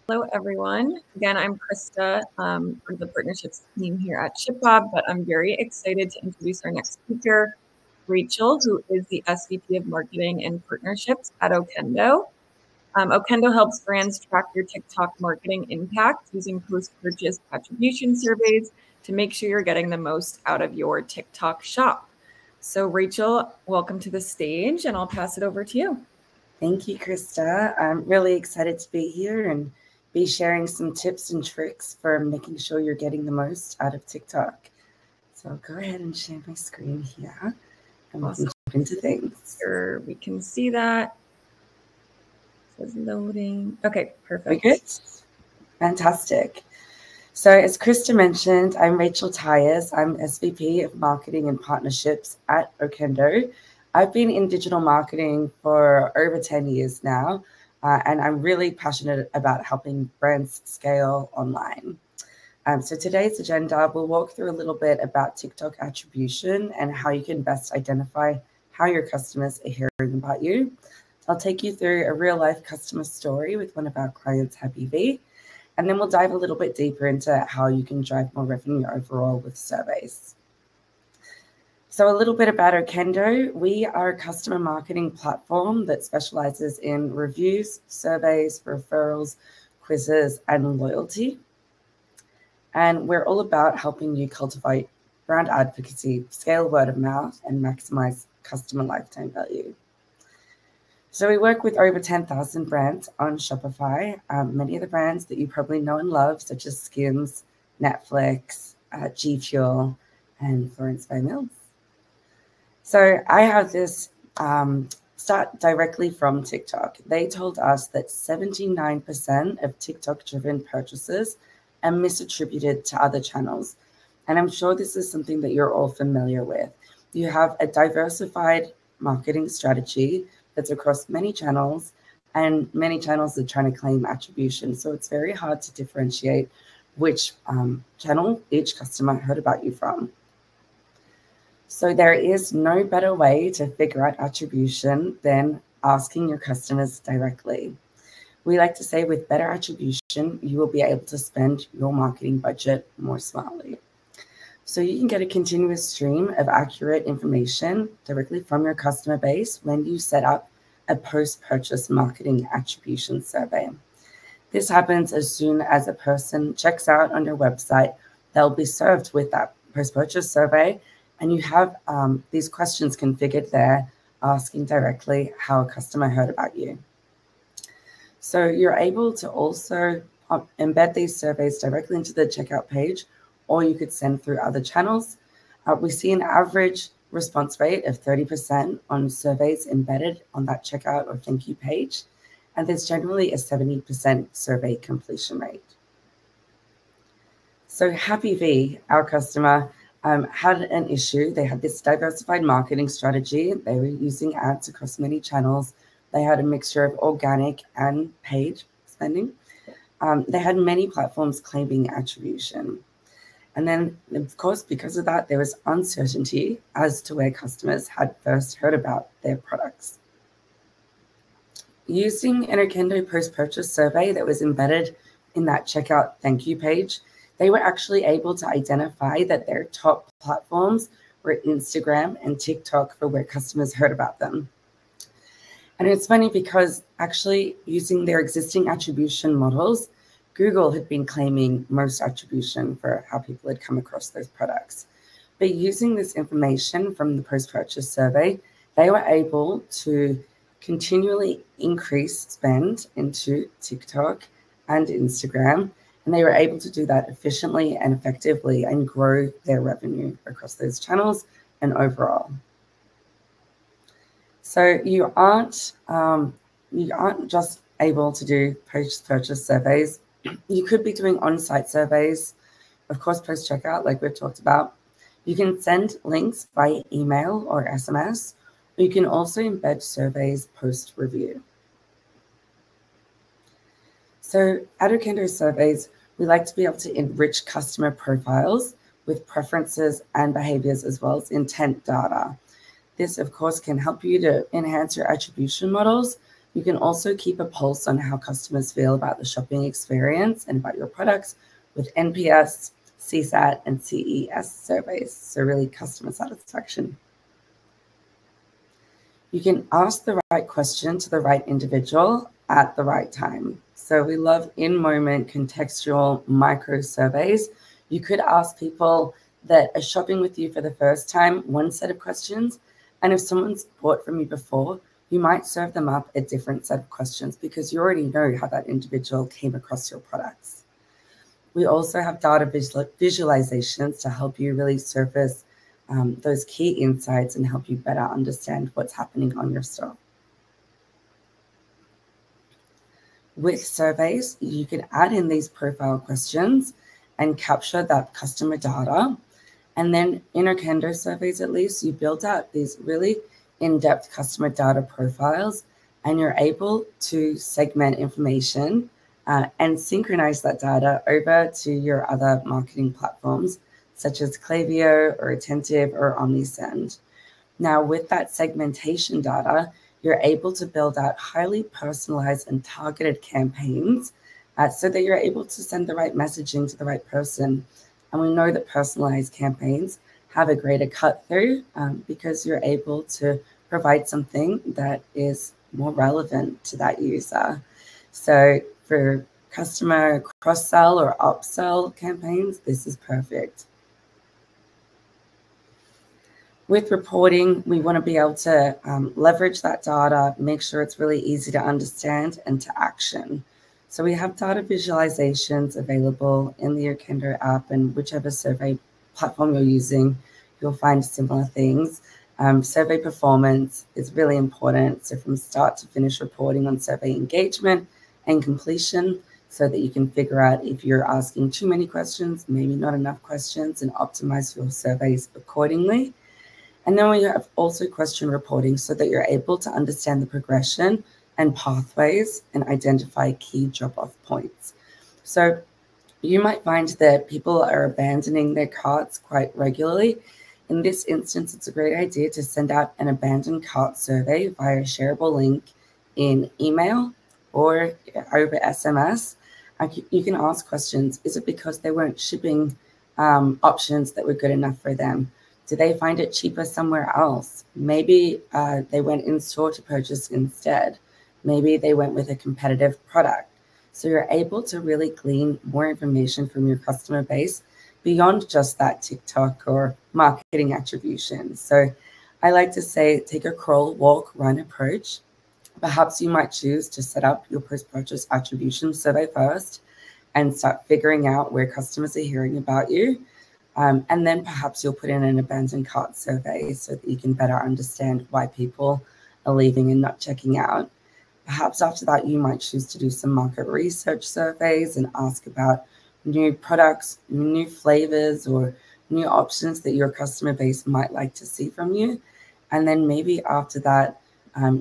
Hello, everyone. Again, I'm Krista from the partnerships team here at ShipBob, but I'm very excited to introduce our next speaker, Rachel, who is the SVP of Marketing and Partnerships at Okendo. Okendo helps brands track your TikTok marketing impact using post-purchase attribution surveys to make sure you're getting the most out of your TikTok shop. So Rachel, welcome to the stage, and I'll pass it over to you. Thank you, Krista. I'm really excited to be here and be sharing some tips and tricks for making sure you're getting the most out of TikTok. So I'll go ahead and share my screen here and we can jump into things. Sure, we can see that. It says loading. Okay, perfect. We're good? Fantastic. So as Krista mentioned, I'm Rachel Tyers. I'm SVP of Marketing and Partnerships at Okendo. I've been in digital marketing for over 10 years now, and I'm really passionate about helping brands scale online. So today's agenda, we'll walk through a little bit about TikTok attribution and how you can best identify how your customers are hearing about you. I'll take you through a real-life customer story with one of our clients, Happy V, and then we'll dive a little bit deeper into how you can drive more revenue overall with surveys. So a little bit about Okendo. We are a customer marketing platform that specializes in reviews, surveys, referrals, quizzes, and loyalty. And we're all about helping you cultivate brand advocacy, scale word of mouth, and maximize customer lifetime value. So we work with over 10,000 brands on Shopify, many of the brands that you probably know and love, such as Skims, Netflix, G Fuel, and Florence by Mills. So I have this start directly from TikTok. They told us that 79% of TikTok-driven purchases are misattributed to other channels. And I'm sure this is something that you're all familiar with. You have a diversified marketing strategy that's across many channels, and many channels are trying to claim attribution. So it's very hard to differentiate which channel each customer heard about you from. So there is no better way to figure out attribution than asking your customers directly. We like to say with better attribution, you will be able to spend your marketing budget more smartly. So you can get a continuous stream of accurate information directly from your customer base when you set up a post-purchase marketing attribution survey. This happens as soon as a person checks out on your website. They'll be served with that post-purchase survey, and you have these questions configured there asking directly how a customer heard about you. So you're able to also embed these surveys directly into the checkout page, or you could send through other channels. We see an average response rate of 30% on surveys embedded on that checkout or thank you page, and there's generally a 70% survey completion rate. So Happy V, our customer, had an issue. They had this diversified marketing strategy. They were using ads across many channels. They had a mixture of organic and paid spending. They had many platforms claiming attribution. And then, of course, because of that, there was uncertainty as to where customers had first heard about their products. Using an Okendo post-purchase survey that was embedded in that checkout thank you page, they were actually able to identify that their top platforms were Instagram and TikTok for where customers heard about them. And it's funny because actually using their existing attribution models, Google had been claiming most attribution for how people had come across those products. But using this information from the post-purchase survey, they were able to continually increase spend into TikTok and Instagram, and they were able to do that efficiently and effectively and grow their revenue across those channels and overall. So you aren't just able to do post-purchase surveys. You could be doing on-site surveys, of course, post-checkout, like we've talked about. You can send links by email or SMS, or you can also embed surveys post-review. So at Okendo Surveys, we like to be able to enrich customer profiles with preferences and behaviors as well as intent data. This, of course, can help you to enhance your attribution models, You can also keep a pulse on how customers feel about the shopping experience and about your products with NPS, CSAT, and CES surveys, so really customer satisfaction. You can ask the right question to the right individual at the right time. So we love in-moment contextual micro surveys. You could ask people that are shopping with you for the first time one set of questions, and if someone's bought from you before, you might serve them up a different set of questions because you already know how that individual came across your products. We also have data visualizations to help you really surface those key insights and help you better understand what's happening on your store. With surveys, you can add in these profile questions and capture that customer data. And then in Okendo surveys, at least, you build out these really in-depth customer data profiles, and you're able to segment information and synchronize that data over to your other marketing platforms, such as Klaviyo or Attentive or Omnisend. Now, with that segmentation data, you're able to build out highly personalized and targeted campaigns so that you're able to send the right messaging to the right person. And we know that personalized campaigns have a greater cut through because you're able to provide something that is more relevant to that user. So for customer cross-sell or upsell campaigns, this is perfect. With reporting, we want to be able to leverage that data, make sure it's really easy to understand and to action. So we have data visualizations available in the Okendo app, and whichever survey platform you're using, you'll find similar things. Survey performance is really important. So from start to finish reporting on survey engagement and completion so that you can figure out if you're asking too many questions, maybe not enough questions, and optimize your surveys accordingly. And then we have also question reporting so that you're able to understand the progression and pathways and identify key drop-off points. So you might find that people are abandoning their carts quite regularly. In this instance, it's a great idea to send out an abandoned cart survey via a shareable link in email or over SMS. You can ask questions. Is it because they weren't shipping options that were good enough for them? Do they find it cheaper somewhere else? Maybe they went in store to purchase instead. Maybe they went with a competitive product. So you're able to really glean more information from your customer base beyond just that TikTok or marketing attribution. So I like to say, take a crawl, walk, run approach. Perhaps you might choose to set up your post-purchase attribution survey first and start figuring out where customers are hearing about you. And then perhaps you'll put in an abandoned cart survey so that you can better understand why people are leaving and not checking out. Perhaps after that, you might choose to do some market research surveys and ask about new products, new flavors, or new options that your customer base might like to see from you. And then maybe after that,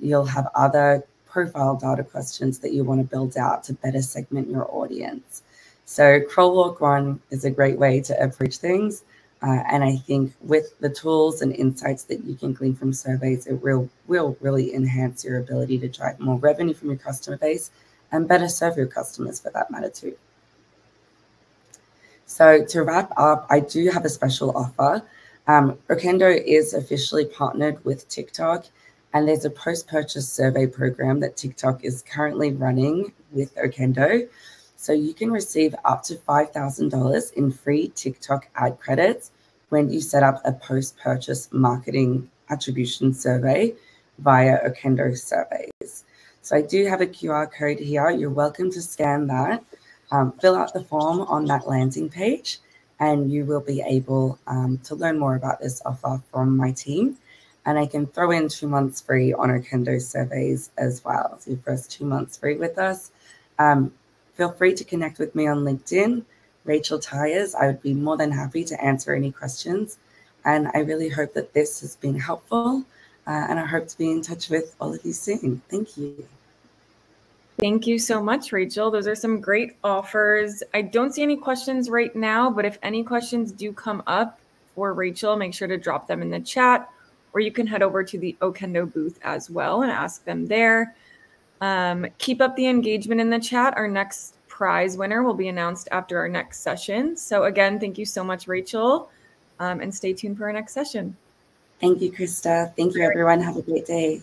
you'll have other profile data questions that you want to build out to better segment your audience. So crawl, walk, run is a great way to approach things. And I think with the tools and insights that you can glean from surveys, it will really enhance your ability to drive more revenue from your customer base and better serve your customers for that matter too. So to wrap up, I do have a special offer. Okendo is officially partnered with TikTok, and there's a post-purchase survey program that TikTok is currently running with Okendo. So you can receive up to $5,000 in free TikTok ad credits when you set up a post-purchase marketing attribution survey via Okendo surveys. So I do have a QR code here. You're welcome to scan that, fill out the form on that landing page, and you will be able to learn more about this offer from my team. And I can throw in 2 months free on Okendo surveys as well. So your first 2 months free with us. Feel free to connect with me on LinkedIn, Rachel Tyers. I would be more than happy to answer any questions. And I really hope that this has been helpful. And I hope to be in touch with all of you soon. Thank you. Thank you so much, Rachel. Those are some great offers. I don't see any questions right now, but if any questions do come up for Rachel, make sure to drop them in the chat, or you can head over to the Okendo booth as well and ask them there. Keep up the engagement in the chat. Our next prize winner will be announced after our next session. So again, thank you so much, Rachel, and stay tuned for our next session. Thank you, Krista. Thank you, everyone. Have a great day.